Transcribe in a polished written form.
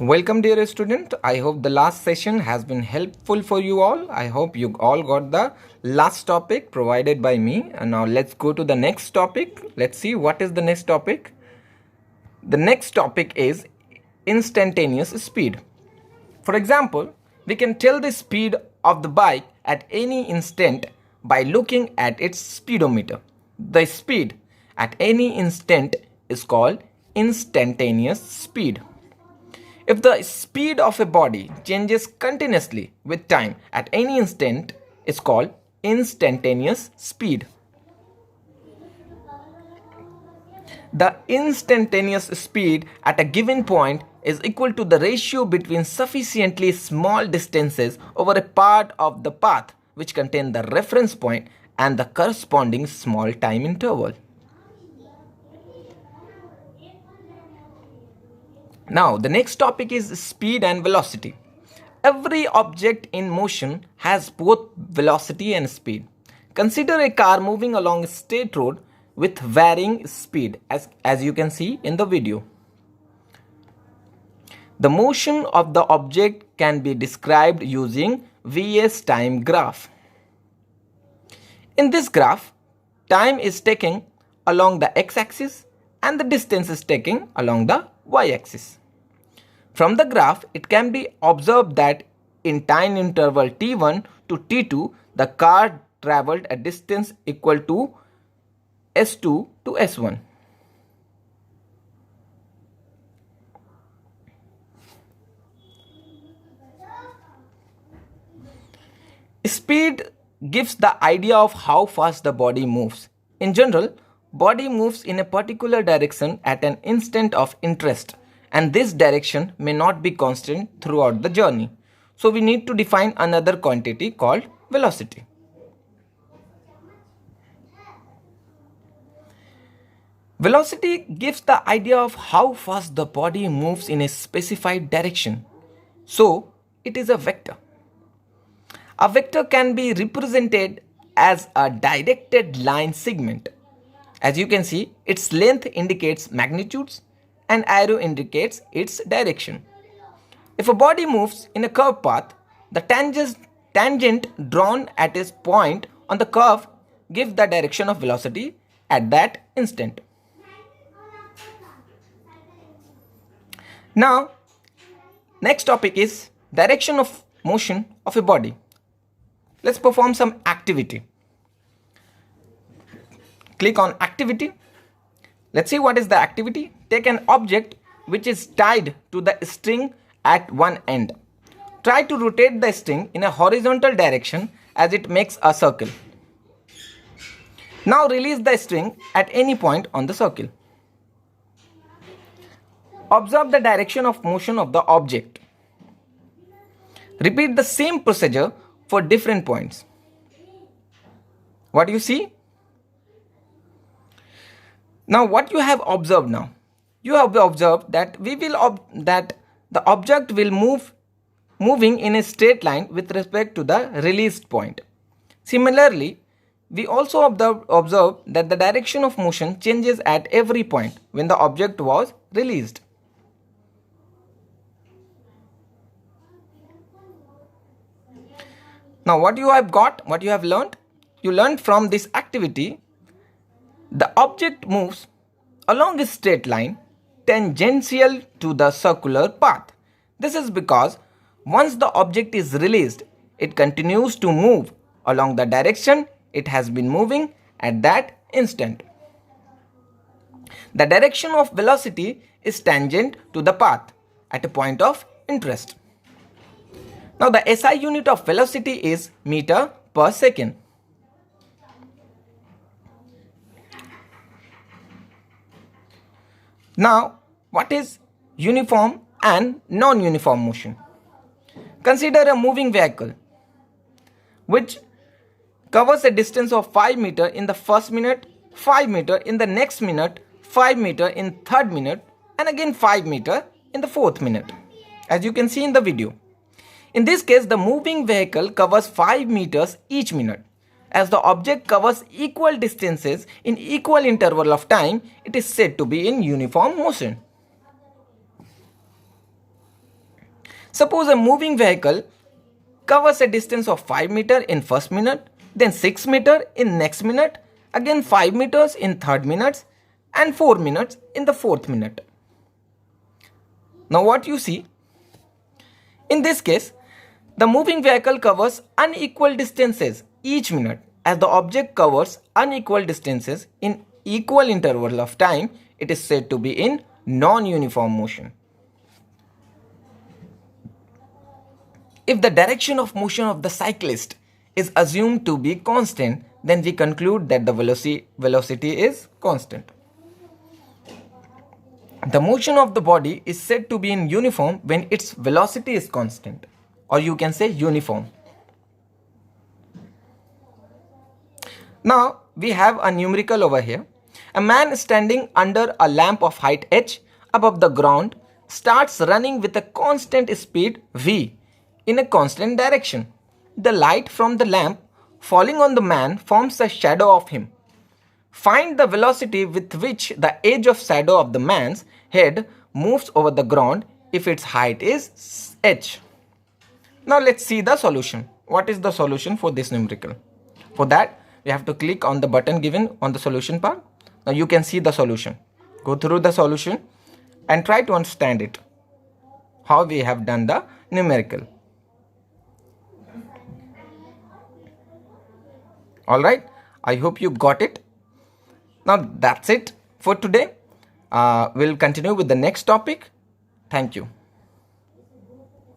Welcome dear student. I hope the last session has been helpful for you all. I hope you all got the last topic provided by me. And now let's go to the next topic. Let's see what is the next topic. The next topic is instantaneous speed. For example, we can tell the speed of the bike at any instant by looking at its speedometer. The speed at any instant is called instantaneous speed. If the speed of a body changes continuously with time at any instant, it's called instantaneous speed. The instantaneous speed at a given point is equal to the ratio between sufficiently small distances over a part of the path which contain the reference point and the corresponding small time interval. Now, the next topic is speed and velocity. Every object in motion has both velocity and speed. Consider a car moving along a straight road with varying speed as you can see in the video. The motion of the object can be described using Vs time graph. In this graph, time is taken along the x-axis and the distance is taken along the y-axis. From the graph, it can be observed that in time interval t1 to t2, the car traveled a distance equal to s2 to s1. Speed gives the idea of how fast the body moves. In general, body moves in a particular direction at an instant of interest, and this direction may not be constant throughout the journey. So we need to define another quantity called velocity. Velocity gives the idea of how fast the body moves in a specified direction. So it is a vector. A vector can be represented as a directed line segment. As you can see, its length indicates magnitudes and arrow indicates its direction. If a body moves in a curved path, the tangent drawn at its point on the curve gives the direction of velocity at that instant. Now, next topic is direction of motion of a body. Let's perform some activity. Click on activity. Let's see what is the activity. Take an object which is tied to the string at one end. Try to rotate the string in a horizontal direction as it makes a circle. Now release the string at any point on the circle. Observe the direction of motion of the object. Repeat the same procedure for different points. What do you see? Now what you have observed now? You have observed that the object will moving in a straight line with respect to the released point. Similarly, we also observe that the direction of motion changes at every point when the object was released. Now what you have learned? You learned from this activity, the object moves along a straight line tangential to the circular path. This is because once the object is released, it continues to move along the direction it has been moving at that instant. The direction of velocity is tangent to the path at a point of interest. Now the SI unit of velocity is meter per second. Now, what is uniform and non-uniform motion? Consider a moving vehicle which covers a distance of 5 meters in the first minute, 5 meters in the next minute, 5 meters in third minute, and again 5 meters in the fourth minute, as you can see in the video. In this case, the moving vehicle covers 5 meters each minute. As the object covers equal distances in equal interval of time, it is said to be in uniform motion. Suppose a moving vehicle covers a distance of 5 meter in first minute, then 6 meter in next minute, again 5 meters in third minute, and 4 minutes in the fourth minute. Now what you see, in this case, the moving vehicle covers unequal distances each minute. As the object covers unequal distances in equal interval of time, it is said to be in non-uniform motion. If the direction of motion of the cyclist is assumed to be constant, then we conclude that the velocity is constant. The motion of the body is said to be in uniform when its velocity is constant, or you can say uniform. Now we have a numerical over here. A man standing under a lamp of height h above the ground starts running with a constant speed v in a constant direction. The light from the lamp falling on the man forms a shadow of him. Find the velocity with which the edge of shadow of the man's head moves over the ground if its height is h. Now let's see the solution. What is the solution for this numerical? For that, we have to click on the button given on the solution part. Now you can see the solution. Go through the solution and try to understand it, how we have done the numerical. Alright, I hope you got it. Now that's it for today. We'll continue with the next topic. Thank you.